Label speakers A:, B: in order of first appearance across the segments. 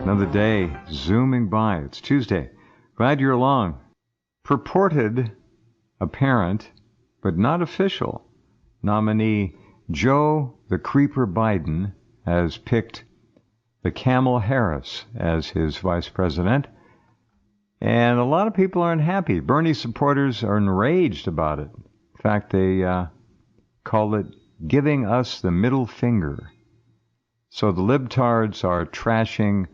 A: Another day zooming by. It's Tuesday. Glad you're along. Purported, apparent, but not official, nominee Joe the Creeper Biden has picked the Camel Harris as his vice president. And a lot of people aren't happy. Bernie supporters are enraged about it. In fact, they call it giving us the middle finger. So the libtards are trashing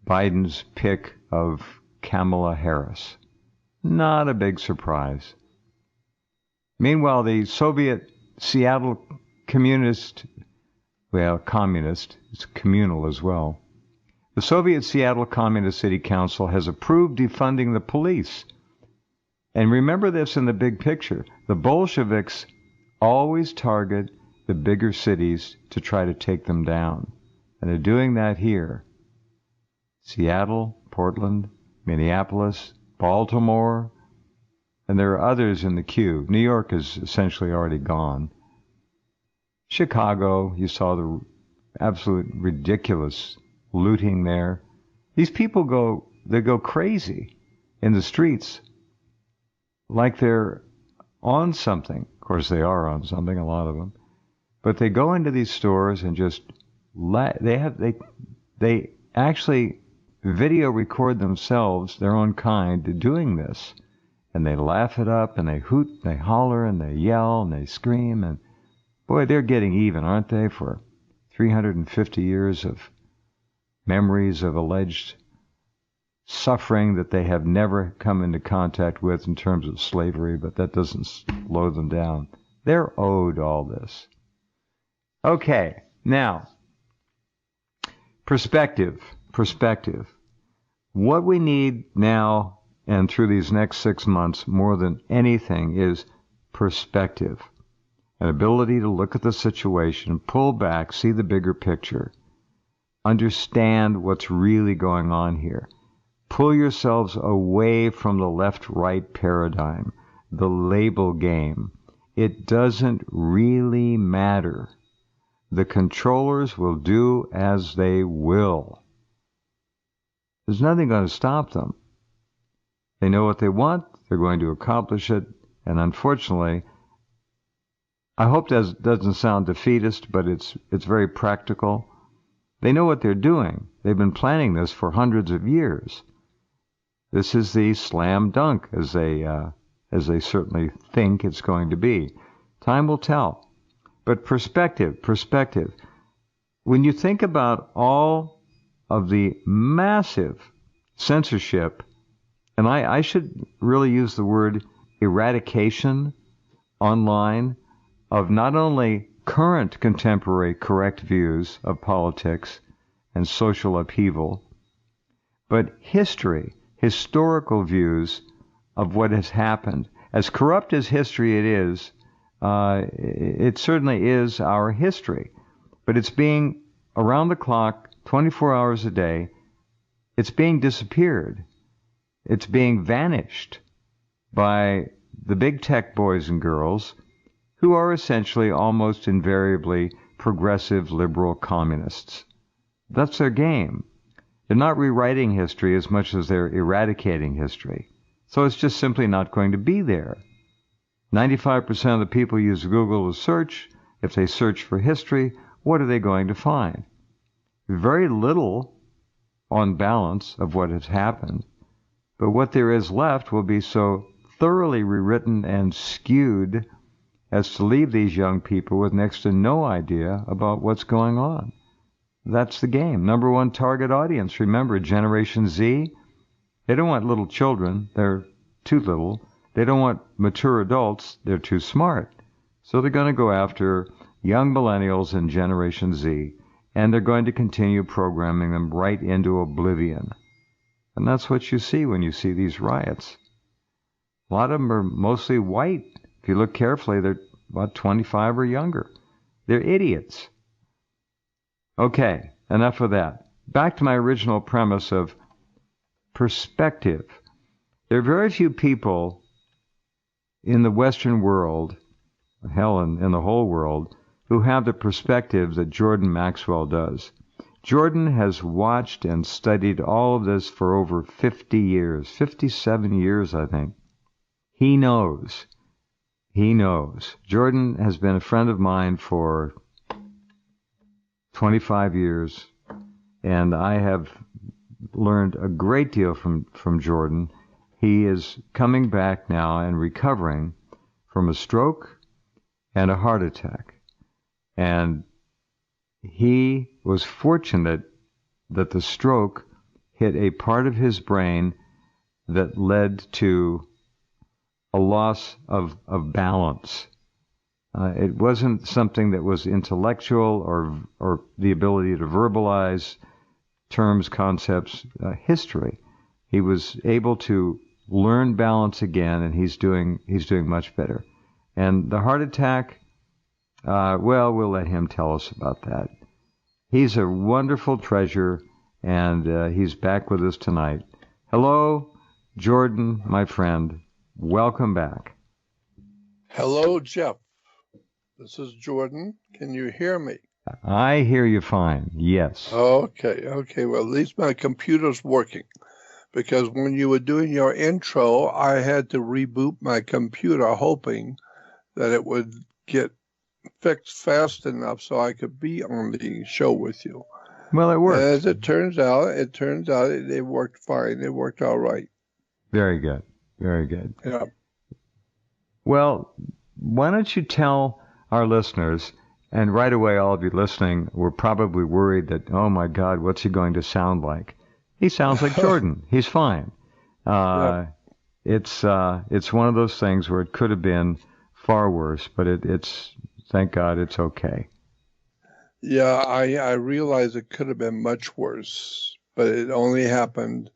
A: Biden's pick of Kamala Harris. Not a big surprise. Meanwhile, the Soviet Seattle communist, it's communal as well. The Soviet Seattle Communist City Council has approved defunding the police. And remember this in the big picture. The Bolsheviks always target the bigger cities to try to take them down. And they're doing that here. Seattle, Portland, Minneapolis, Baltimore, and there are others in the queue. New York is essentially already gone. Chicago, you saw the absolute ridiculous looting there. These people go crazy in the streets like they're on something. Of course, they are on something, a lot of them. But they go into these stores and just they actually video record themselves, their own kind, doing this. And they laugh it up, and they hoot, and they holler, and they yell, and they scream. And boy, they're getting even, aren't they, for 350 years of memories of alleged suffering that they have never come into contact with in terms of slavery, but that doesn't slow them down. They're owed all this. Okay, now, perspective. What we need now and through these next 6 months more than anything is perspective. An ability to look at the situation, pull back, see the bigger picture, understand what's really going on here. Pull yourselves away from the left-right paradigm, the label game. It doesn't really matter. The controllers will do as they will. There's nothing going to stop them. They know what they want. They're going to accomplish it. And unfortunately, I hope that doesn't sound defeatist, but it's very practical. They know what they're doing. They've been planning this for hundreds of years. This is the slam dunk, as they certainly think it's going to be. Time will tell. But perspective. When you think about all of the massive censorship, and I should really use the word eradication online of not only current contemporary correct views of politics and social upheaval, but historical views of what has happened. As corrupt as history it is, it certainly is our history. But it's being around the clock, 24 hours a day. It's being disappeared. It's being vanished by the big tech boys and girls who are essentially almost invariably progressive liberal communists. That's their game. They're not rewriting history as much as they're eradicating history. So it's just simply not going to be there. 95% of the people use Google to search. If they search for history, what are they going to find? Very little, on balance, of what has happened. But what there is left will be so thoroughly rewritten and skewed as to leave these young people with next to no idea about what's going on. That's the game. Number one target audience, remember, Generation Z. They don't want little children. They're too little. They don't want mature adults. They're too smart. So they're going to go after young millennials and Generation Z, and they're going to continue programming them right into oblivion. And that's what you see when you see these riots. A lot of them are mostly white. If you look carefully, they're about 25 or younger. They're idiots. Okay, enough of that. Back to my original premise of perspective. There are very few people in the Western world, hell, in the whole world, who have the perspective that Jordan Maxwell does. Jordan has watched and studied all of this for over 50 years, 57 years, I think. He knows. He knows. Jordan has been a friend of mine for 25 years, and I have learned a great deal from Jordan. He is coming back now and recovering from a stroke and a heart attack. And he was fortunate that the stroke hit a part of his brain that led to a loss of balance. It wasn't something that was intellectual or the ability to verbalize terms, concepts, history. He was able to learn balance again, and he's doing much better. And the heart attack, well, we'll let him tell us about that. He's a wonderful treasure, and he's back with us tonight. Hello, Jordan, my friend. Welcome back.
B: Hello, Jeff. This is Jordan. Can you hear me?
A: I hear you fine, yes.
B: Okay. Well, at least my computer's working. Because when you were doing your intro, I had to reboot my computer, hoping that it would get fixed fast enough so I could be on the show with you.
A: Well, it worked.
B: As it turns out, it worked fine. It worked all right.
A: Very good. Very good.
B: Yeah.
A: Well, why don't you tell our listeners, and right away all of you listening were probably worried that, oh my God, what's he going to sound like? He sounds like Jordan. He's fine.
B: Yeah.
A: It's one of those things where it could have been far worse, but it's thank God it's okay.
B: Yeah, I realize it could have been much worse, but it only happened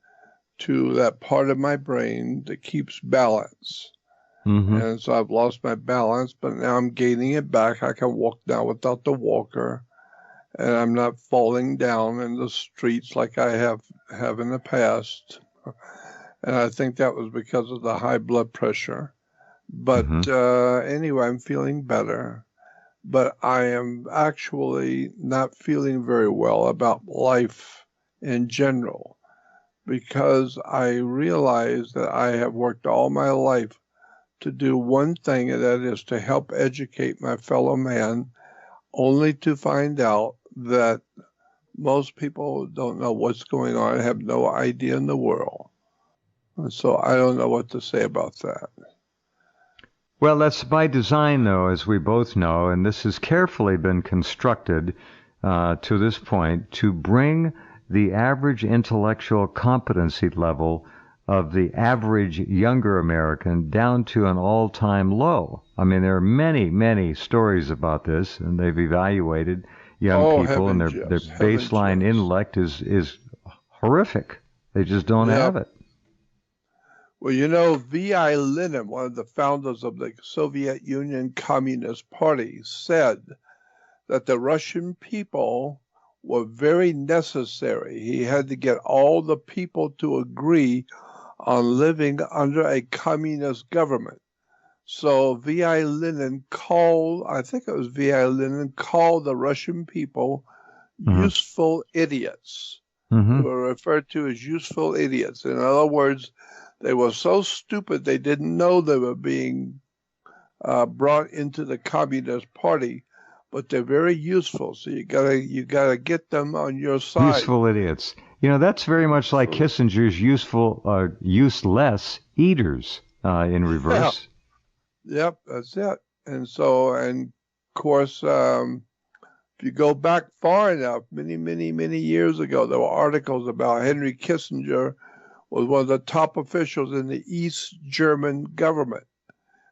B: to that part of my brain that keeps balance.
A: Mm-hmm.
B: And so I've lost my balance, but now I'm gaining it back. I can walk now without the walker, and I'm not falling down in the streets like I have in the past. And I think that was because of the high blood pressure. But anyway, I'm feeling better. But I am actually not feeling very well about life in general, because I realize that I have worked all my life to do one thing, and that is to help educate my fellow man, only to find out that most people don't know what's going on, have no idea in the world. And so I don't know what to say about that.
A: Well, that's by design, though, as we both know, and this has carefully been constructed to this point to bring the average intellectual competency level of the average younger American down to an all-time low. I mean, there are many, many stories about this, and they've evaluated young people, and their baseline intellect is horrific. They just don't have it.
B: Well, you know, V.I. Lenin, one of the founders of the Soviet Union Communist Party, said that the Russian people were very necessary. He had to get all the people to agree on living under a communist government. So V.I. Lenin called, I think it was V.I. Lenin, called the Russian people useful idiots. They were referred to as useful idiots. In other words, they were so stupid they didn't know they were being brought into the Communist Party, but they're very useful. So you gotta get them on your side.
A: Useful idiots. You know, that's very much like Kissinger's useless eaters in reverse.
B: Yeah. Yep, that's it. And so, and of course, if you go back far enough, many, many, many years ago, there were articles about Henry Kissinger was one of the top officials in the East German government.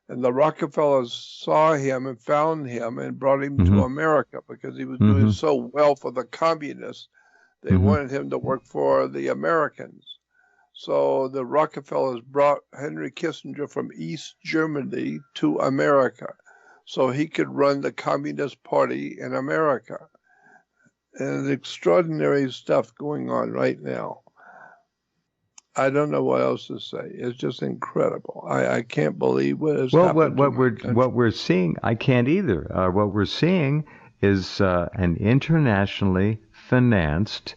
B: And the Rockefellers saw him and found him and brought him to America because he was doing so well for the communists. They wanted him to work for the Americans. So the Rockefellers brought Henry Kissinger from East Germany to America so he could run the Communist Party in America. And extraordinary stuff going on right now. I don't know what else to say. It's just incredible. I can't believe what has happened.
A: What we're seeing, I can't either. What we're seeing is an internationally state-financed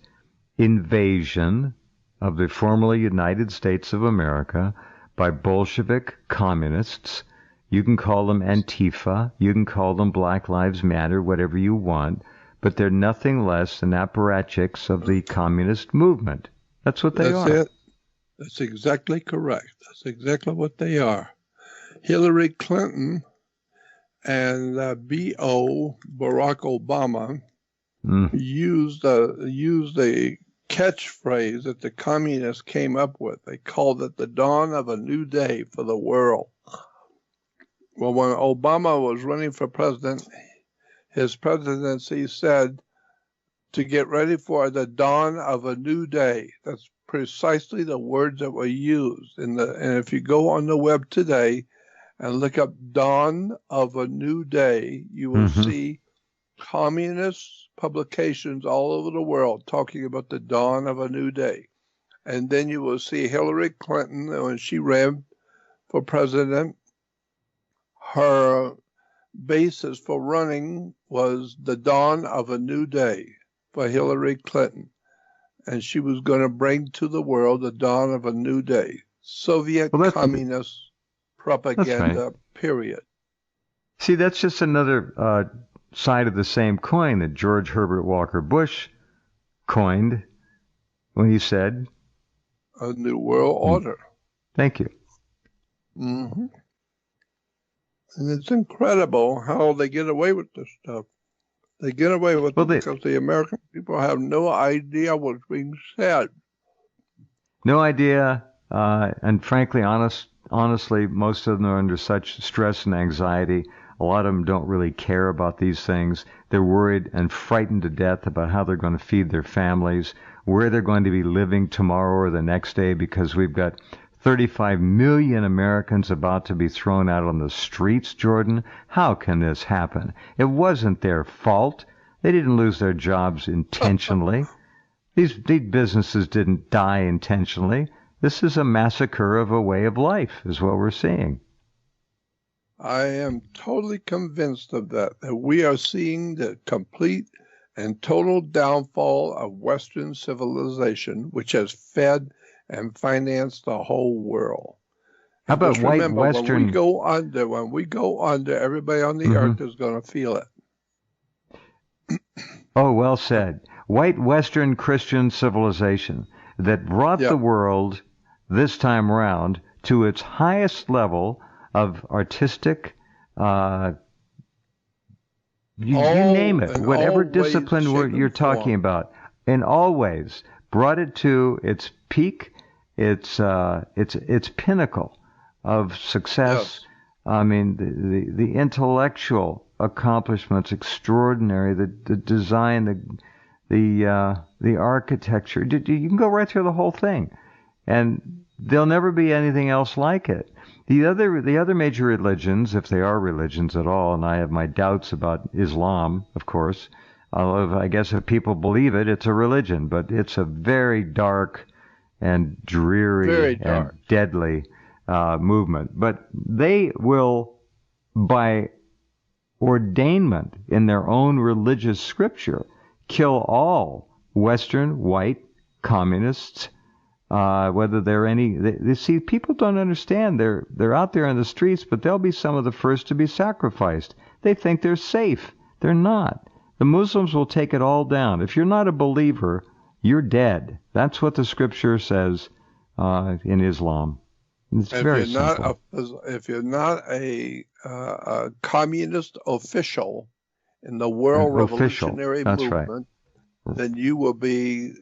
A: invasion of the formerly United States of America by Bolshevik communists. You can call them Antifa, you can call them Black Lives Matter, whatever you want, but they're nothing less than apparatchiks of the communist movement. That's what they are.
B: That's it. That's exactly correct. That's exactly what they are. Hillary Clinton and B.O. Barack Obama used a catchphrase that the communists came up with. They called it the dawn of a new day for the world. Well, when Obama was running for president, his presidency said to get ready for the dawn of a new day. That's precisely the words that were used. And if you go on the web today and look up dawn of a new day, you will see communist publications all over the world talking about the dawn of a new day. And then you will see Hillary Clinton, when she ran for president, her basis for running was the dawn of a new day for Hillary Clinton. And she was going to bring to the world the dawn of a new day. Soviet communist propaganda, period.
A: See, that's just another side of the same coin that George Herbert Walker Bush coined when he said,
B: a new world order.
A: Thank you.
B: Mm-hmm. And it's incredible how they get away with this stuff. They get away with it because the American people have no idea what's being said.
A: No idea, and frankly, honestly, most of them are under such stress and anxiety. A lot of them don't really care about these things. They're worried and frightened to death about how they're going to feed their families, where they're going to be living tomorrow or the next day, because we've got 35 million Americans about to be thrown out on the streets, Jordan. How can this happen? It wasn't their fault. They didn't lose their jobs intentionally. These businesses didn't die intentionally. This is a massacre of a way of life, is what we're seeing.
B: I am totally convinced of that we are seeing the complete and total downfall of Western civilization, which has fed and financed the whole world.
A: How about white
B: remember,
A: Western?
B: When we go under, everybody on the earth is going to feel it.
A: Oh, well said. White Western Christian civilization that brought the world this time around to its highest level of artistic, you name it, whatever discipline you're talking about, in all ways, brought it to its peak, its pinnacle of success.
B: Yes.
A: I mean, the intellectual accomplishments, extraordinary. The design, the architecture. You can go right through the whole thing, and there'll never be anything else like it. The other major religions, if they are religions at all, and I have my doubts about Islam, of course. Although I guess if people believe it, it's a religion, but it's a very dark and dreary and deadly movement. But they will, by ordainment in their own religious scripture, kill all Western white communists, whether they're any. They see, people don't understand. They're out there in the streets, but they'll be some of the first to be sacrificed. They think they're safe. They're not. The Muslims will take it all down. If you're not a believer, you're dead. That's what the scripture says in Islam. It's very simple.
B: If you're not a communist official in the world revolutionary movement, then you will be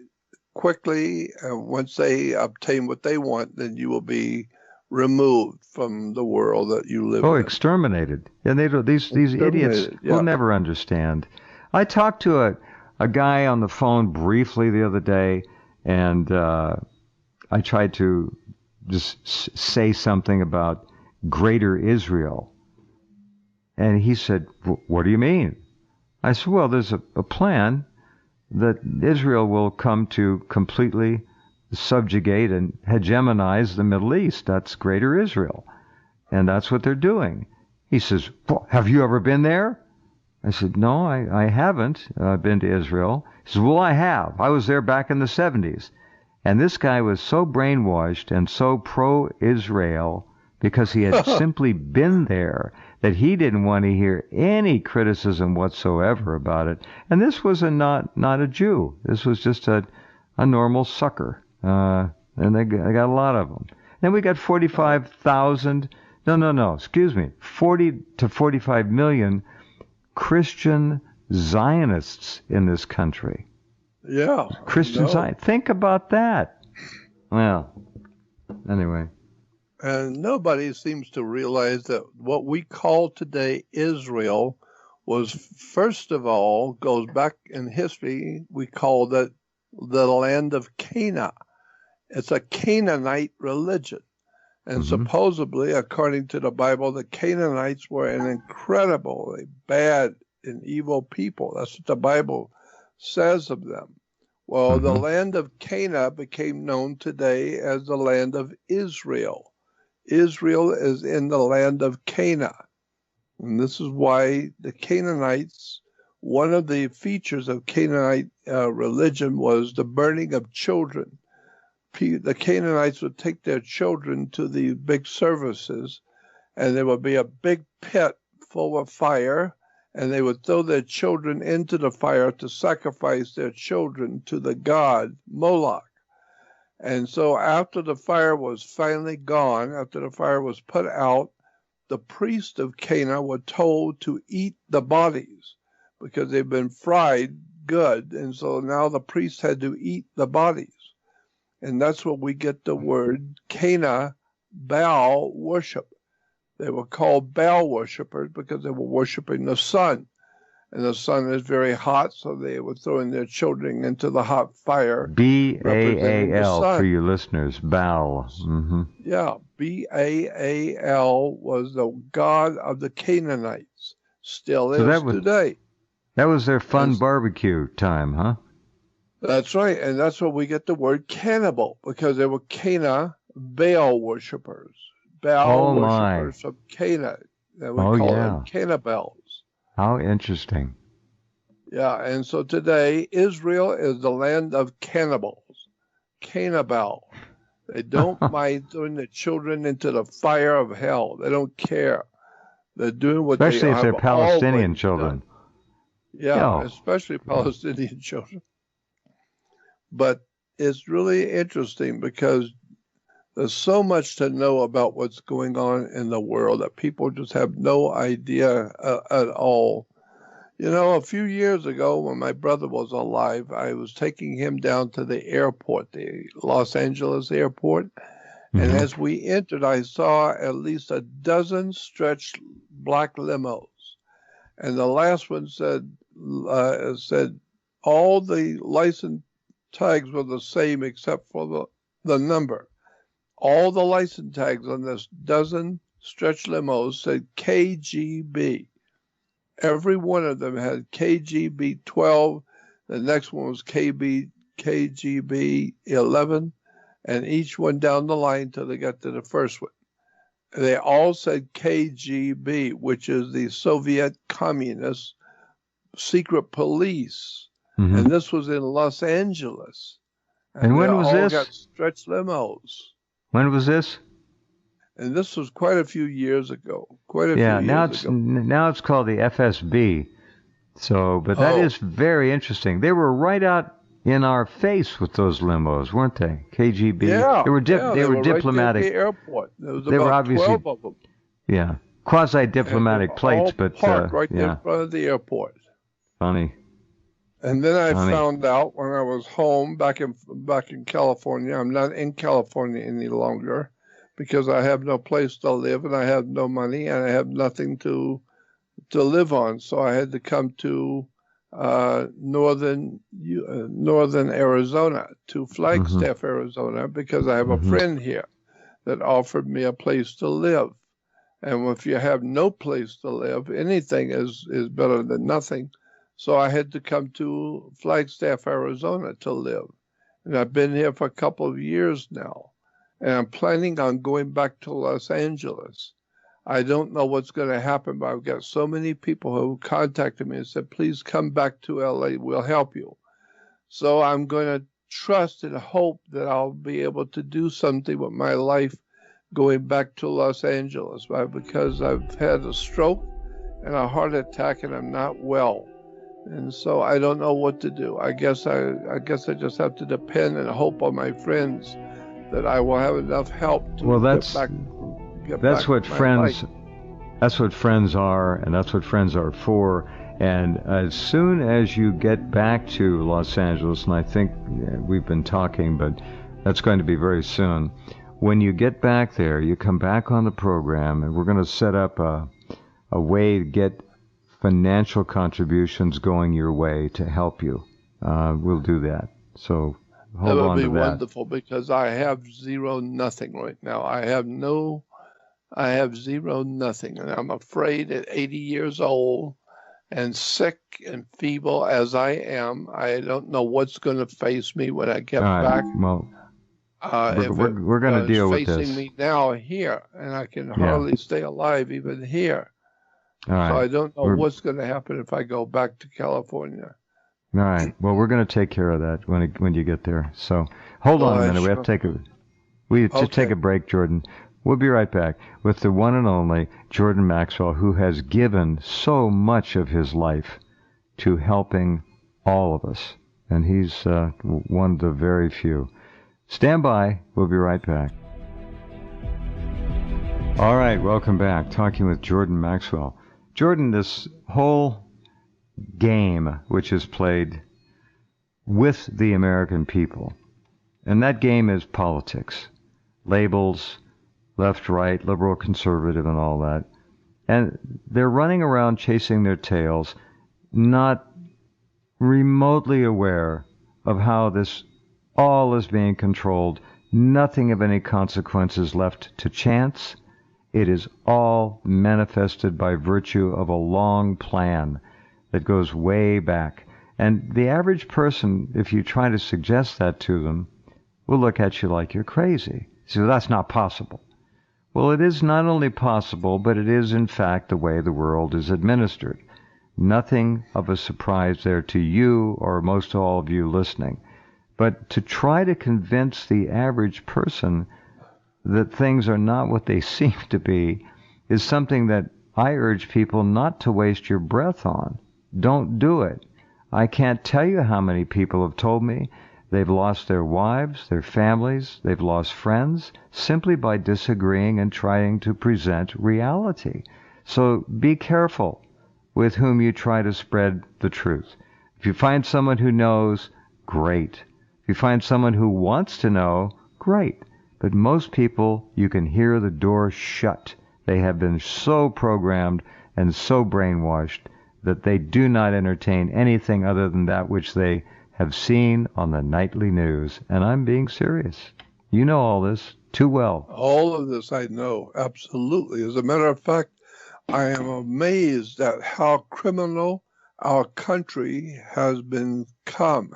B: quickly, once they obtain what they want, then you will be removed from the world that you live in.
A: Oh, exterminated. And these idiots will never understand. I talked to a guy on the phone briefly the other day, and I tried to just say something about Greater Israel. And he said, what do you mean? I said, well, there's a plan that Israel will come to completely subjugate and hegemonize the Middle East. That's Greater Israel. And that's what they're doing. He says, well, have you ever been there? I said, no, I haven't been to Israel. He said, well, I have. I was there back in the 70s. And this guy was so brainwashed and so pro-Israel because he had simply been there that he didn't want to hear any criticism whatsoever about it. And this was not a Jew. This was just a normal sucker. And they got a lot of them. Then we got 45,000, excuse me, 40 to 45 million Christian Zionists in this country.
B: Yeah.
A: Christian Zionists. Think about that. Well, anyway.
B: And nobody seems to realize that what we call today Israel was, first of all, goes back in history, we called it the land of Canaan. It's a Canaanite religion. And supposedly, according to the Bible, the Canaanites were an incredibly bad and evil people. That's what the Bible says of them. Well, the land of Canaan became known today as the land of Israel. Israel is in the land of Canaan. And this is why the Canaanites, one of the features of Canaanite religion was the burning of children. The Canaanites would take their children to the big services, and there would be a big pit full of fire, and they would throw their children into the fire to sacrifice their children to the god Moloch. And so after the fire was finally gone, after the fire was put out, the priests of Canaan were told to eat the bodies because they've been fried good, and so now the priests had to eat the bodies. And that's where we get the word Cana, Baal worship. They were called Baal worshipers because they were worshiping the sun. And the sun is very hot, so they were throwing their children into the hot fire.
A: B-A-A-L for you listeners, Baal.
B: Yeah, B-A-A-L was the god of the Canaanites. Still is today.
A: That was their fun barbecue time, huh?
B: That's right, and that's where we get the word cannibal, because they were Cana Baal worshippers. Baal worshippers of Cana. And we call them cannibals.
A: How interesting.
B: Yeah, and so today, Israel is the land of cannibals. Cannibal. They don't mind throwing the children into the fire of hell. They don't care. They're doing what
A: especially
B: they
A: if they're Palestinian children.
B: Done. Yeah, especially Palestinian children. But it's really interesting because there's so much to know about what's going on in the world that people just have no idea at all. You know, a few years ago when my brother was alive, I was taking him down to the airport, the Los Angeles airport. And as we entered, I saw at least a dozen stretched black limos. And the last one said all the license tags were the same except for the number. All the license tags on this dozen stretch limos said KGB. Every one of them had KGB 12. The next one was KGB 11. And each one down the line till they got to the first one. They all said KGB, which is the Soviet Communist secret police. And this was in Los Angeles.
A: And when was this?
B: Got stretch limos.
A: When was this?
B: And this was quite a few years ago. Now
A: it's called the FSB. So, but that is very interesting. They were right out in our face with those limos, weren't they? KGB.
B: Yeah,
A: they were diplomatic.
B: Right there at the airport. There was
A: they were obviously
B: 12 of them.
A: Yeah, quasi-diplomatic plates, but
B: right there in front of the airport.
A: Funny.
B: And then I found out when I was home back in California. I'm not in California any longer because I have no place to live and I have no money and I have nothing to live on. So I had to come to northern Arizona, to Flagstaff, Arizona, because I have a friend here that offered me a place to live. And if you have no place to live, anything is better than nothing. So I had to come to Flagstaff, Arizona to live. And I've been here for a couple of years now. And I'm planning on going back to Los Angeles. I don't know what's going to happen, but I've got so many people who contacted me and said, please come back to LA. We'll help you. So I'm going to trust and hope that I'll be able to do something with my life going back to Los Angeles, because I've had a stroke and a heart attack and I'm not well. And so I don't know what to do. I guess I just have to depend and hope on my friends that I will have enough help to
A: that's what friends
B: life.
A: That's what friends are, and that's what friends are for. And as soon as you get back to Los Angeles, and I think we've been talking, but that's going to be very soon. When you get back there, you come back on the program, and we're going to set up a way to get financial contributions going your way to help you. We'll do that. So hold on to that.
B: That would be wonderful, because I have nothing right now. I have nothing, and I'm afraid at 80 years old and sick and feeble as I am, I don't know what's going to face me when I get back.
A: Well, we're going to deal with this.
B: Facing me now here, and I can hardly stay alive even here.
A: All right.
B: So I don't know what's going to happen if I go back to California.
A: All right. Well, we're going to take care of that when you get there. So hold on a minute. We have to take a break, Jordan. We'll be right back with the one and only Jordan Maxwell, who has given so much of his life to helping all of us. And he's one of the very few. Stand by. We'll be right back. All right. Welcome back. Talking with Jordan Maxwell. Jordan, this whole game which is played with the American people, and that game is politics, labels, left, right, liberal, conservative, and all that. And they're running around chasing their tails, not remotely aware of how this all is being controlled. Nothing of any consequence is left to chance. It is all manifested by virtue of a long plan that goes way back. And the average person, if you try to suggest that to them, will look at you like you're crazy. So that's not possible. Well, it is not only possible, but it is in fact the way the world is administered. Nothing of a surprise there to you or most all of you listening. But to try to convince the average person that things are not what they seem to be is something that I urge people not to waste your breath on. Don't do it. I can't tell you how many people have told me they've lost their wives, their families, they've lost friends, simply by disagreeing and trying to present reality. So be careful with whom you try to spread the truth. If you find someone who knows, great. If you find someone who wants to know, great. But most people, you can hear the door shut. They have been so programmed and so brainwashed that they do not entertain anything other than that which they have seen on the nightly news. And I'm being serious. You know all this too well.
B: All of this I know, absolutely. As a matter of fact, I am amazed at how criminal our country has become.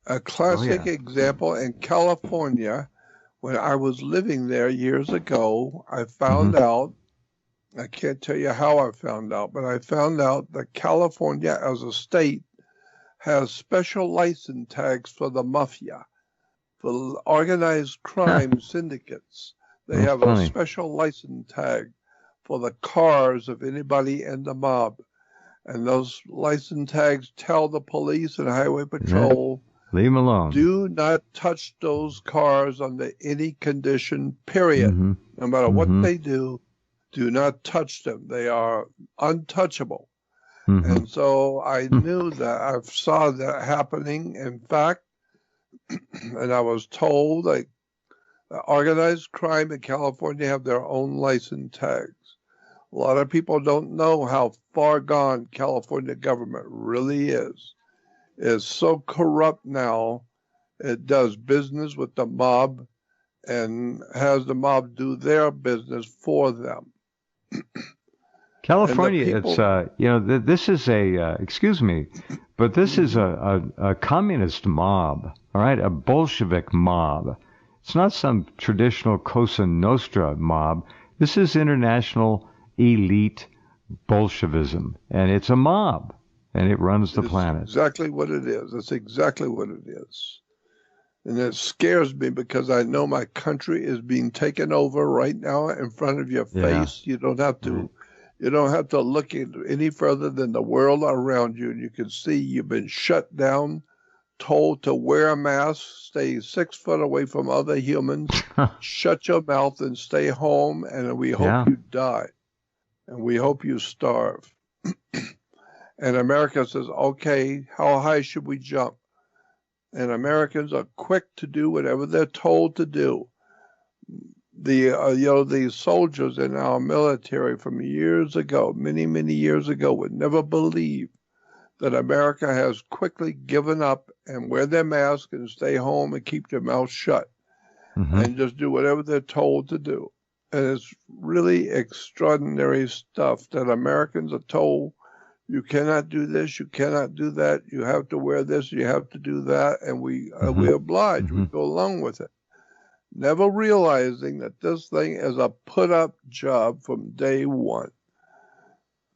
B: A classic example in California, when I was living there years ago, I found out, I can't tell you how I found out, but I found out that California as a state has special license tags for the mafia, for organized crime syndicates. They have a special license tag for the cars of anybody in the mob. And those license tags tell the police and highway patrol,
A: leave them alone.
B: Do not touch those cars under any condition, period. No matter what they do not touch them. They are untouchable. And so I knew that, I saw that happening, in fact, and I was told that organized crime in California have their own license tags. A lot of people don't know how far gone California government really is. It's so corrupt now, it does business with the mob and has the mob do their business for them.
A: California, it's, this is excuse me, but this is a communist mob, all right, a Bolshevik mob. It's not some traditional Cosa Nostra mob. This is international elite Bolshevism, and it's a mob, and it runs the planet.
B: Exactly what it is. That's exactly what it is. And it scares me because I know my country is being taken over right now in front of your face. You don't have to. Right. You don't have to look any further than the world around you. You can see you've been shut down, told to wear a mask, stay 6 foot away from other humans, shut your mouth and stay home, and we hope you die. And we hope you starve. And America says, okay, how high should we jump? And Americans are quick to do whatever they're told to do. The soldiers in our military from years ago, many, many years ago, would never believe that America has quickly given up and wear their mask and stay home and keep their mouth shut and just do whatever they're told to do. And it's really extraordinary stuff that Americans are told, you cannot do this, you cannot do that, you have to wear this, you have to do that, and we oblige, we go along with it. Never realizing that this thing is a put-up job from day one.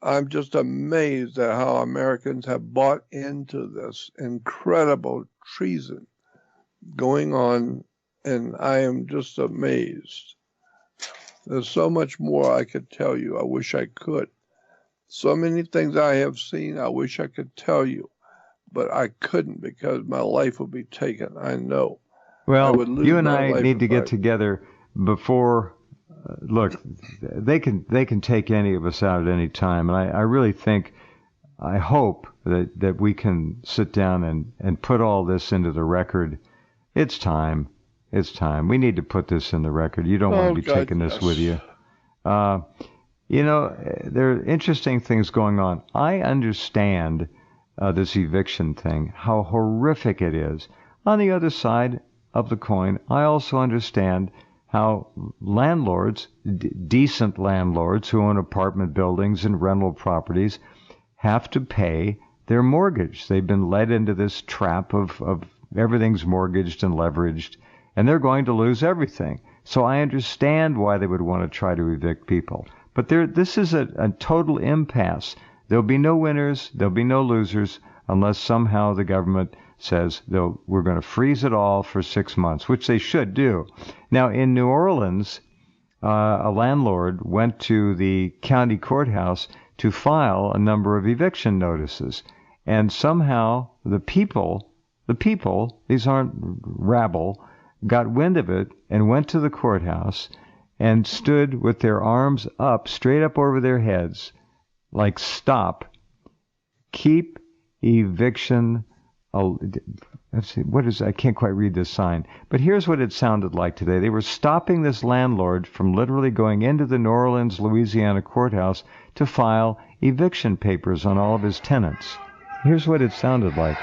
B: I'm just amazed at how Americans have bought into this incredible treason going on, and I am just amazed. There's so much more I could tell you. I wish I could. So many things I have seen, I wish I could tell you, but I couldn't because my life would be taken. I know.
A: Well, you and I need to get together before. Look, they can take any of us out at any time, and I really think, I hope that we can sit down and put all this into the record. It's time. It's time. We need to put this in the record. You don't want to be taking this with you. You know, there are interesting things going on. I understand this eviction thing, how horrific it is. On the other side of the coin, I also understand how landlords, decent landlords who own apartment buildings and rental properties, have to pay their mortgage. They've been led into this trap of everything's mortgaged and leveraged, and they're going to lose everything. So I understand why they would want to try to evict people. But this is a total impasse. There'll be no winners, there'll be no losers, unless somehow the government says we're going to freeze it all for 6 months, which they should do. Now, in New Orleans, a landlord went to the county courthouse to file a number of eviction notices. And somehow the people, these aren't rabble, got wind of it and went to the courthouse and stood with their arms up, straight up over their heads, like, stop, keep eviction. Let's see, I can't quite read this sign, but here's what it sounded like today. They were stopping this landlord from literally going into the New Orleans, Louisiana courthouse to file eviction papers on all of his tenants. Here's what it sounded like.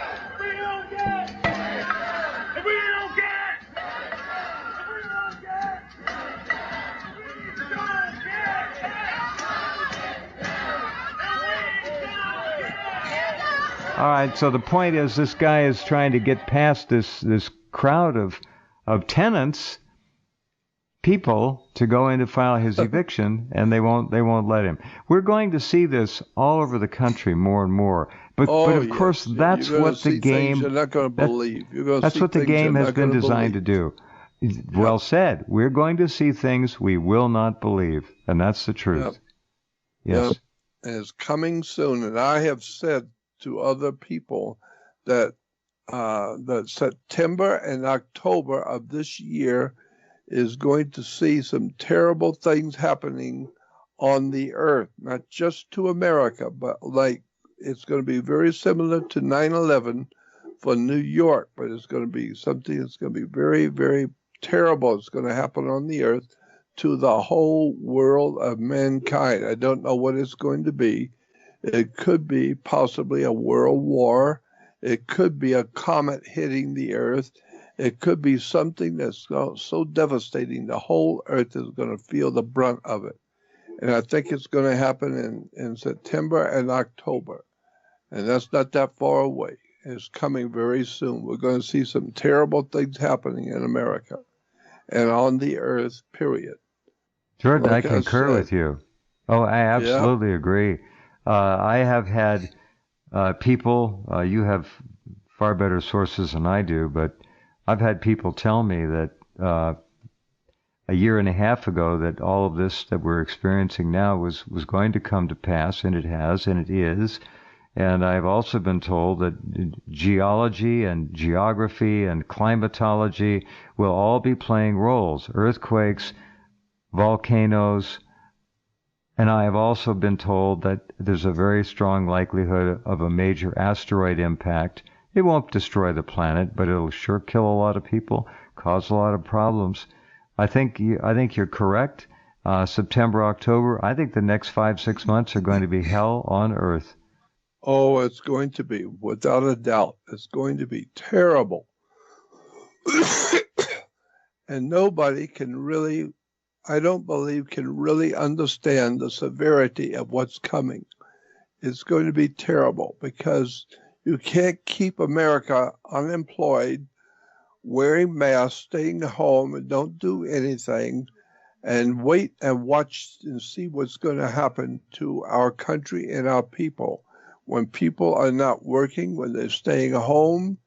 A: All right, so the point is this guy is trying to get past this crowd of tenants, people, to go in to file his eviction, and they won't let him. We're going to see this all over the country more and more. But of course, that's what the game.
B: You're not going to believe.
A: That's what the game has been designed to do. Well said. We're going to see things we will not believe, and that's the truth. Yes.
B: Yep. And it's coming soon, and I have said to other people that September and October of this year is going to see some terrible things happening on the earth, not just to America, but like it's going to be very similar to 9/11 for New York, but it's going to be something that's going to be very, very terrible. It's going to happen on the earth to the whole world of mankind. I don't know what it's going to be. It could be possibly a world war. It could be a comet hitting the earth. It could be something that's so devastating the whole earth is going to feel the brunt of it. And I think it's going to happen in September and October. And that's not that far away. It's coming very soon. We're going to see some terrible things happening in America and on the earth, period.
A: Jordan, I
B: Like I
A: concur
B: said,
A: with you. Oh, I
B: yeah.
A: absolutely agree. I have had people, you have far better sources than I do, but I've had people tell me that a year and a half ago that all of this that we're experiencing now was going to come to pass, and it has, and it is. And I've also been told that geology and geography and climatology will all be playing roles. Earthquakes, volcanoes, and I have also been told that there's a very strong likelihood of a major asteroid impact. It won't destroy the planet, but it'll sure kill a lot of people, cause a lot of problems. I think you're correct. September, October. I think the next 5, 6 months are going to be hell on earth.
B: Oh, it's going to be, without a doubt, it's going to be terrible. And nobody can really, I don't believe, can really understand the severity of what's coming. It's going to be terrible because you can't keep America unemployed, wearing masks, staying home, and don't do anything, and wait and watch and see what's going to happen to our country and our people. When people are not working, when they're staying home,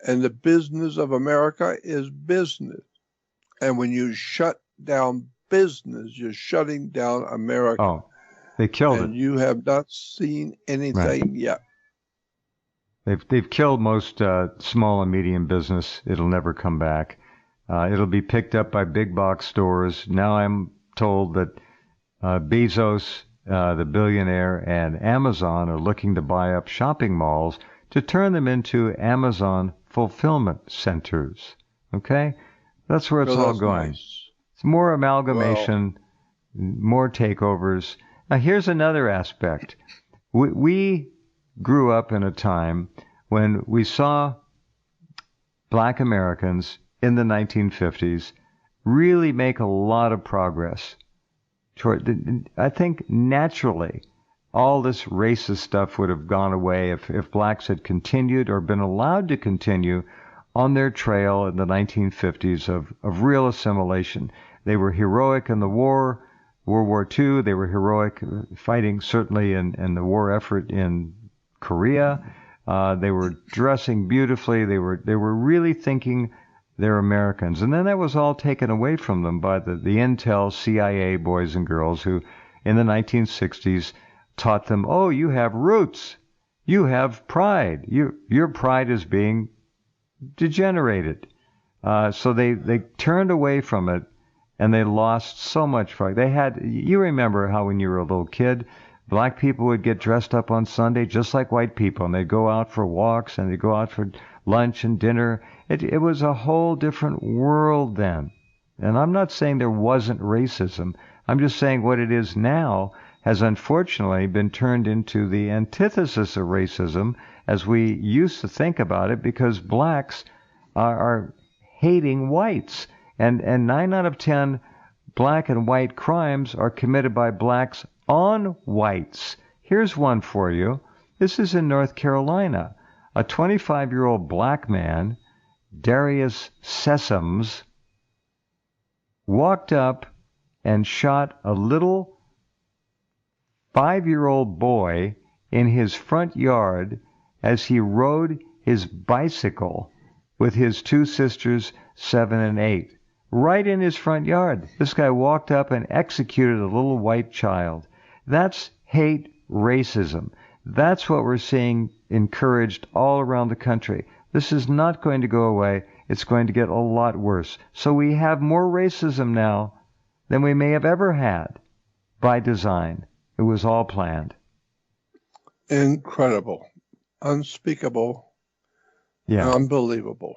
B: and the business of America is business. And when you shut down business, you're shutting down America.
A: Oh, they killed it.
B: And you have not seen
A: Right.
B: anything yet.
A: They've killed most small and medium business. It'll never come back. It'll be picked up by big box stores. Now I'm told that Bezos, the billionaire, and Amazon are looking to buy up shopping malls to turn them into Amazon fulfillment centers. Okay? That's where it's
B: Well,
A: all
B: that's
A: going.
B: nice.
A: It's more
B: Well,
A: amalgamation, more takeovers. Now, here's another aspect. We grew up in a time when we saw black Americans in the 1950s really make a lot of progress toward, I think naturally all this racist stuff would have gone away if blacks had continued or been allowed to continue on their trail in the 1950s of real assimilation. They were heroic in the war, World War II. They were heroic fighting certainly in the war effort in Korea. They were dressing beautifully. They were really thinking they're Americans. And then that was all taken away from them by the intel CIA boys and girls who in the 1960s taught them, oh, you have roots. You have pride. Your pride is being degenerated. So they turned away from it, and they lost so much pride. You remember how when you were a little kid, black people would get dressed up on Sunday just like white people, and they'd go out for walks, and they'd go out for lunch and dinner. It was a whole different world then. And I'm not saying there wasn't racism. I'm just saying what it is now has unfortunately been turned into the antithesis of racism as we used to think about it, because blacks are hating whites. And 9 out of 10 black and white crimes are committed by blacks on whites. Here's one for you. This is in North Carolina. A 25-year-old black man, Darius Sessoms, walked up and shot a little 5-year-old boy in his front yard as he rode his bicycle with his two sisters, 7 and 8. Right in his front yard. This guy walked up and executed a little white child. That's hate racism. That's what we're seeing encouraged all around the country. This is not going to go away. It's going to get a lot worse. So we have more racism now than we may have ever had by design. It was all planned.
B: incredible, unspeakable,
A: Yeah.
B: unbelievable.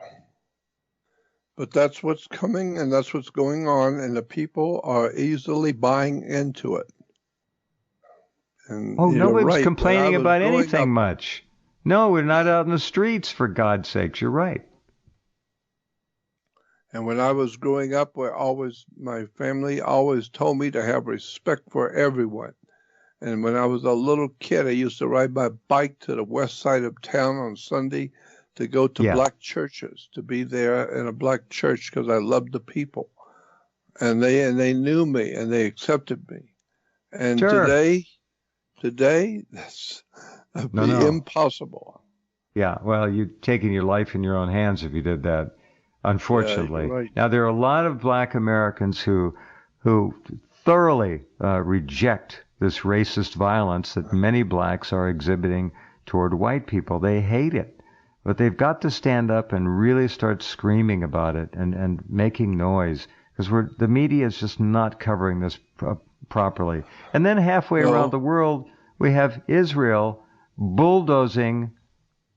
B: But that's what's coming and that's what's going on, and the people are easily buying into it. And
A: Oh,
B: you're
A: nobody's
B: right.
A: complaining about anything
B: up,
A: much. No, we're not out in the streets, for God's sakes. You're right.
B: and when I was growing up, my family always told me to have respect for everyone. And when I was a little kid, I used to ride my bike to the west side of town on Sunday to go to
A: Yeah.
B: black churches, to be there in a black church because I loved the people. and they knew me and they accepted me. And
A: Sure.
B: today, that's be
A: No.
B: impossible.
A: Yeah, well, you're taking your life in your own hands if you did that,
B: Yeah, you're
A: unfortunately.
B: right.
A: Now, there are a lot of black Americans who thoroughly reject this racist violence that many blacks are exhibiting toward white people. They hate it. But they've got to stand up and really start screaming about it and making noise because the media is just not covering this properly. And then halfway around
B: No,
A: the world, we have Israel bulldozing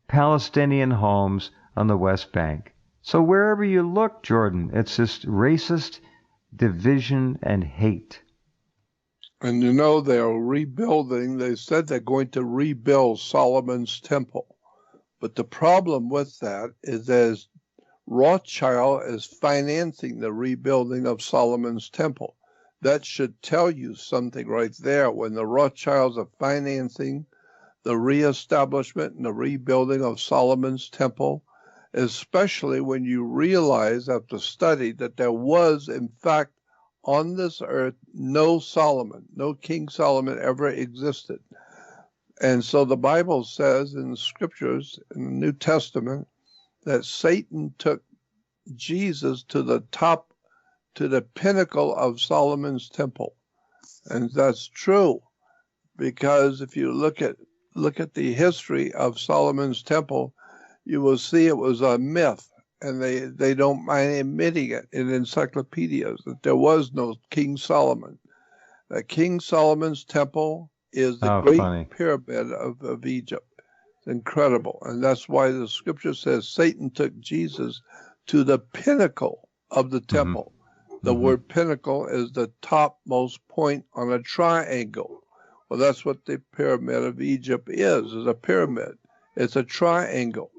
A: Palestinian homes on the West Bank. So wherever you look, Jordan, it's just racist division and hate.
B: and you know they're rebuilding. They said they're going to rebuild Solomon's temple. But the problem with that is as Rothschild is financing the rebuilding of Solomon's temple. That should tell you something right there. When the Rothschilds are financing the reestablishment and the rebuilding of Solomon's temple, especially when you realize after study that there was, in fact, on this earth, no Solomon, no King Solomon ever existed. And so the Bible says in the scriptures, in the New Testament, that Satan took Jesus to the top, to the pinnacle of Solomon's temple. And that's true, because if you look at the history of Solomon's temple, you will see it was a myth, and they don't mind admitting it in encyclopedias that there was no King Solomon. That King Solomon's temple is the
A: How
B: great
A: funny.
B: pyramid of Egypt. It's incredible. And that's why the scripture says Satan took Jesus to the pinnacle of the temple. The word pinnacle is the topmost point on a triangle. Well, that's what the pyramid of Egypt is a pyramid. It's a triangle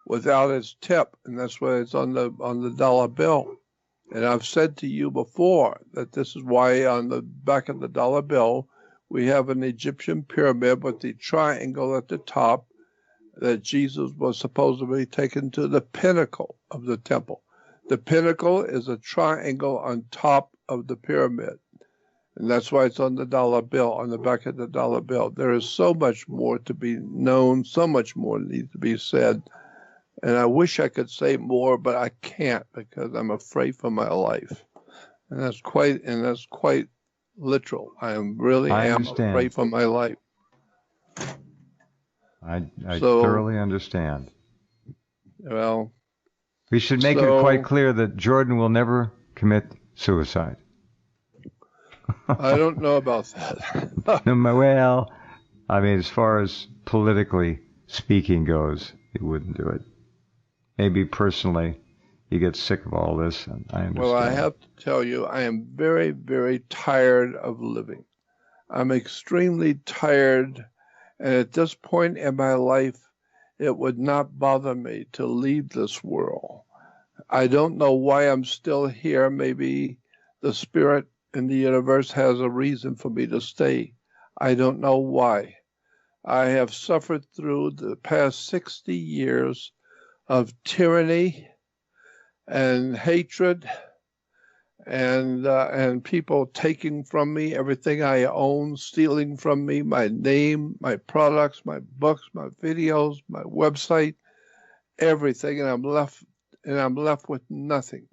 B: without its tip, and that's why it's on the dollar bill. And I've said to you before that this is why on the back of the dollar bill we have an Egyptian pyramid with the triangle at the top, that Jesus was supposedly taken to the pinnacle of the temple. The pinnacle is a triangle on top of the pyramid. And that's why it's on the dollar bill, on the back of the dollar bill. There is so much more to be known, so much more needs to be said. And I wish I could say more, but I can't because I'm afraid for my life. And that's quite literal. I
A: I
B: am
A: understand.
B: afraid for my life.
A: I
B: So,
A: thoroughly understand.
B: well,
A: We should make it quite clear that Jordan will never commit suicide.
B: I don't know about that.
A: Well, I mean, as far as politically speaking goes, he wouldn't do it. Maybe personally, he gets sick of all this, and I understand.
B: Well, I have to tell you, I am very, very tired of living. I'm extremely tired, and at this point in my life, it would not bother me to leave this world. I don't know why I'm still here. Maybe the spirit in the universe has a reason for me to stay. I don't know why. I have suffered through the past 60 years of tyranny and hatred and people taking from me everything I own, stealing from me my name, my products, my books, my videos, my website, everything, and I'm left with nothing.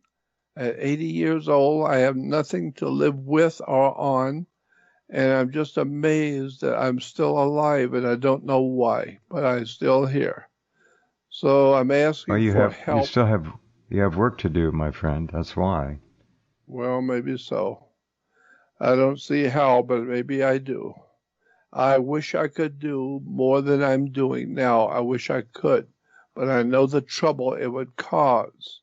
B: At 80 years old, I have nothing to live with or on, and I'm just amazed that I'm still alive, and I don't know why, but I'm still here. So I'm asking for help.
A: You have work to do, my friend. That's why.
B: Well, maybe so. I don't see how, but maybe I do. I wish I could do more than I'm doing now. I wish I could, but I know the trouble it would cause.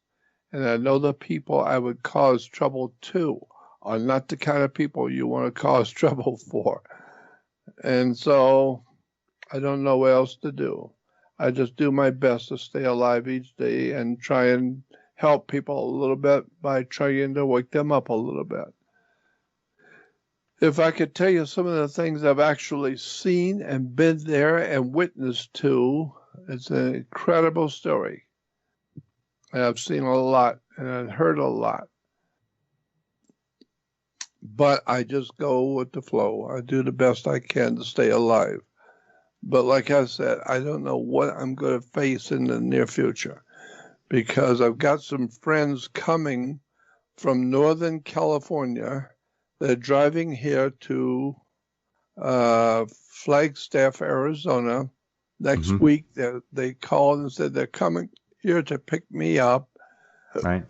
B: And I know the people I would cause trouble to are not the kind of people you want to cause trouble for. And so I don't know what else to do. I just do my best to stay alive each day and try and help people a little bit by trying to wake them up a little bit. If I could tell you some of the things I've actually seen and been there and witnessed to, it's an incredible story. And I've seen a lot and I've heard a lot. but I just go with the flow. I do the best I can to stay alive. But like I said, I don't know what I'm going to face in the near future because I've got some friends coming from Northern California. They're driving here to Flagstaff, Arizona. Next week, they called and said they're coming here to pick me up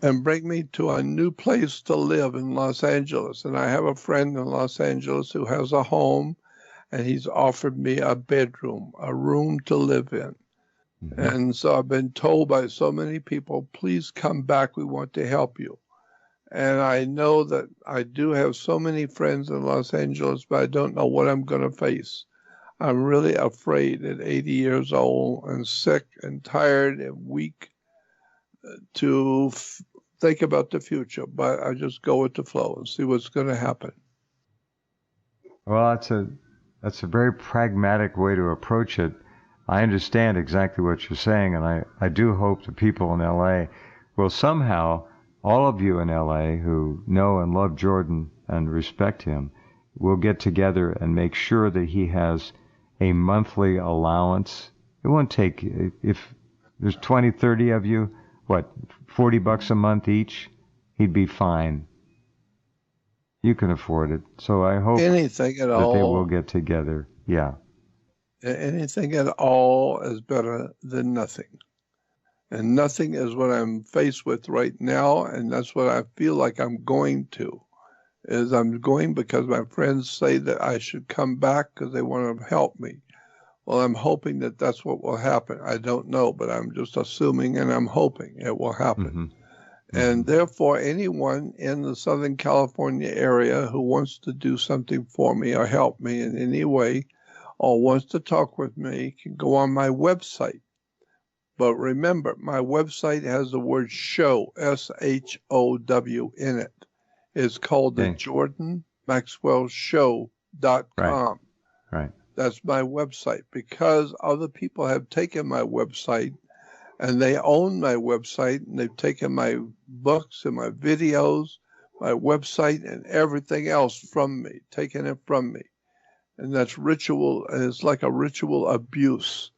B: and bring me to a new place to live in Los Angeles. And I have a friend in Los Angeles who has a home, and he's offered me a bedroom, a room to live in. And so I've been told by so many people, please come back. We want to help you. And I know that I do have so many friends in Los Angeles, but I don't know what I'm going to face. I'm really afraid at 80 years old and sick and tired and weak to think about the future. But I just go with the flow and see what's going to happen.
A: Well, that's a very pragmatic way to approach it. I understand exactly what you're saying, and I do hope the people in L.A. will somehow, all of you in L.A. who know and love Jordan and respect him, will get together and make sure that he has a monthly allowance. It won't take, if there's 20, 30 of you, what, $40 a month each? He'd be fine. You can afford it. So I hope
B: anything at
A: that
B: all,
A: they will get together. Yeah.
B: Anything at all is better than nothing. And nothing is what I'm faced with right now, and that's what I feel like I'm going to. Is I'm going because my friends say that I should come back because they want to help me. Well, I'm hoping that that's what will happen. I don't know, but I'm just assuming and I'm hoping it will happen. And therefore, anyone in the Southern California area who wants to do something for me or help me in any way or wants to talk with me can go on my website. But remember, my website has the word show, SHOW, in it. It's called the JordanMaxwellShow.com.
A: Right.
B: That's my website because other people have taken my website and they own my website and they've taken my books and my videos, my website and everything else from me, taken it from me. And that's ritual. And it's like a ritual abuse.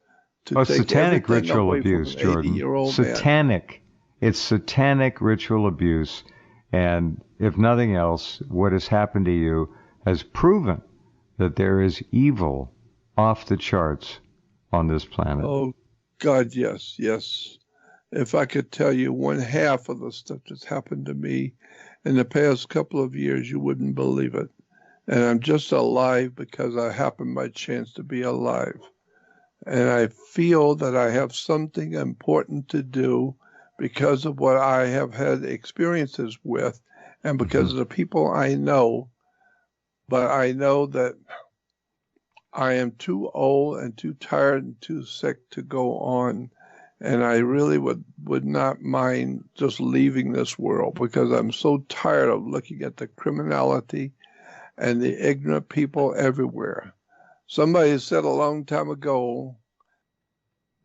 A: Satanic ritual abuse, Jordan. Satanic. Man. It's satanic ritual abuse. And if nothing else, what has happened to you has proven that there is evil off the charts on this planet.
B: Oh, God, yes, yes. If I could tell you 1/2 of the stuff that's happened to me in the past couple of years, you wouldn't believe it. And I'm just alive because I happen by chance to be alive. And I feel that I have something important to do because of what I have had experiences with and because of the people I know. But I know that I am too old and too tired and too sick to go on. And I really would not mind just leaving this world because I'm so tired of looking at the criminality and the ignorant people everywhere. Somebody said a long time ago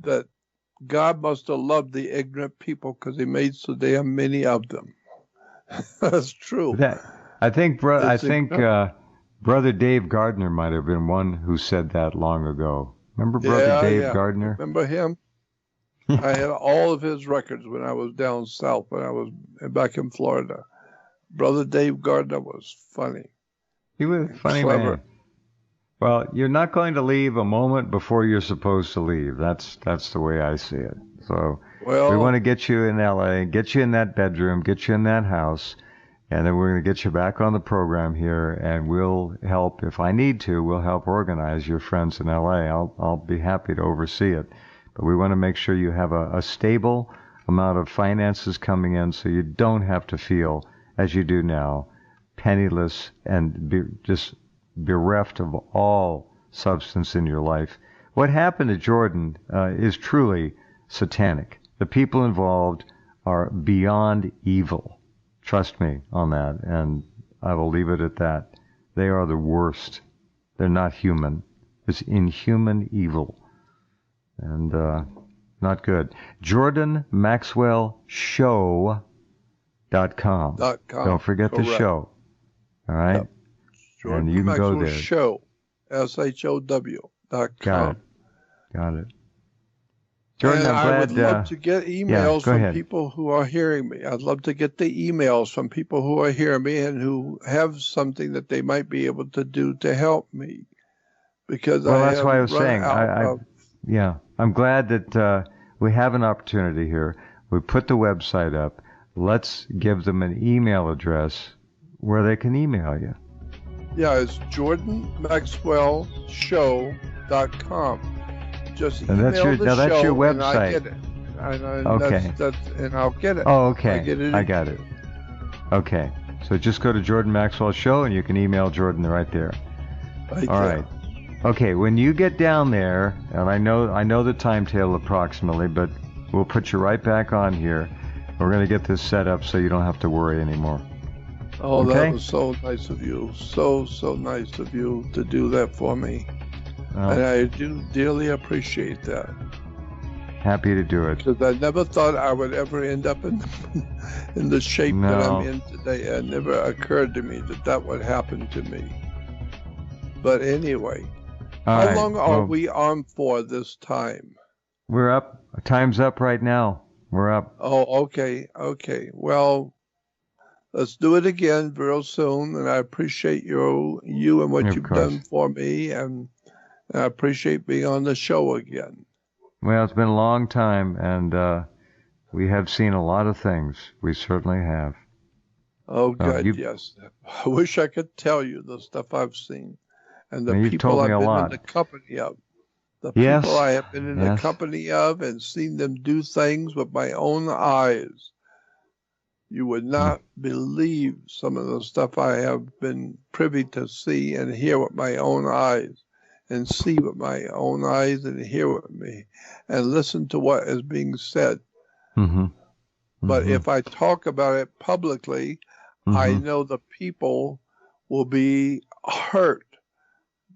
B: that God must have loved the ignorant people because he made so damn many of them. That's true.
A: I think Brother Dave Gardner might have been one who said that long ago. Remember Brother Dave Gardner?
B: Remember him? I had all of his records when I was down south, when I was back in Florida. Brother Dave Gardner was funny.
A: He was a funny man. Well, you're not going to leave a moment before you're supposed to leave. That's the way I see it. So we want to get you in L.A., get you in that bedroom, get you in that house, and then we're going to get you back on the program here, and we'll help, if I need to, we'll help organize your friends in L.A. I'll be happy to oversee it. But we want to make sure you have a stable amount of finances coming in so you don't have to feel, as you do now, penniless and just bereft of all substance in your life. What happened to Jordan is truly satanic. The people involved are beyond evil. Trust me on that, and I will leave it at that. They are the worst. They're not human. It's inhuman evil. And not good. JordanMaxwellShow.com. Don't forget the show. All right?
B: Yep.
A: And you can go there.
B: Show, SHOW.com.
A: Got it. Jordan,
B: and
A: I'm glad.
B: I would love to get emails
A: go
B: from
A: ahead.
B: people who are hearing me. I'd love to get the emails from people who are hearing me and who have something that they might be able to do to help me. Because
A: that's
B: have
A: why I was
B: run
A: saying.
B: out
A: I'm glad that we have an opportunity here. We put the website up. Let's give them an email address where they can email you.
B: Yeah, it's JordanMaxwellShow.com. Just email
A: that's your website.
B: And I get it.
A: Okay.
B: And I'll get it.
A: Oh, okay. I got it. Okay. So just go to Jordan Maxwell Show and you can email Jordan right there. All right. Okay. When you get down there, and I know the timetable approximately, but we'll put you right back on here. We're going to get this set up so you don't have to worry anymore.
B: Oh,
A: okay?
B: That was so nice of you. So nice of you to do that for me. And I do dearly appreciate that.
A: Happy to do it.
B: Because I never thought I would ever end up in the shape that I'm in today. It never occurred to me that would happen to me. But anyway, how long are we on for this time?
A: We're up. Time's up right now. We're up.
B: Oh, okay. Well, let's do it again real soon. And I appreciate you and what you've done for me. And I appreciate being on the show again.
A: Well, it's been a long time, and we have seen a lot of things. We certainly have.
B: Oh, good, yes. I wish I could tell you the stuff I've seen and the people I've been in the company of. The people I have been in the company of and seen them do things with my own eyes. You would not believe some of the stuff I have been privy to see and hear with my own eyes. And see with my own eyes and hear with me and listen to what is being said. But if I talk about it publicly, I know the people will be hurt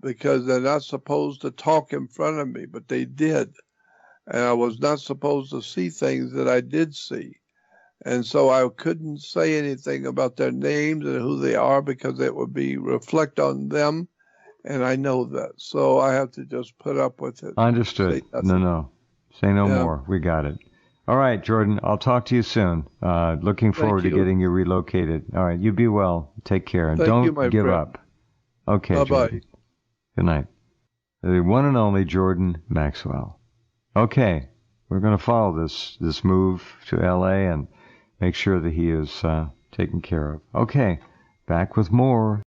B: because they're not supposed to talk in front of me, but they did. And I was not supposed to see things that I did see. And so I couldn't say anything about their names and who they are because it would be reflect on them. And I know that, so I have to just put up with it.
A: Understood. No. Say no more. We got it. All right, Jordan, I'll talk to you soon. Looking forward to getting you relocated. All right, you be well. Take care. And don't give up. Okay,
B: Bye-bye.
A: Jordan. Good night. The one and only Jordan Maxwell. Okay, we're going to follow this move to L.A. and make sure that he is taken care of. Okay, back with more.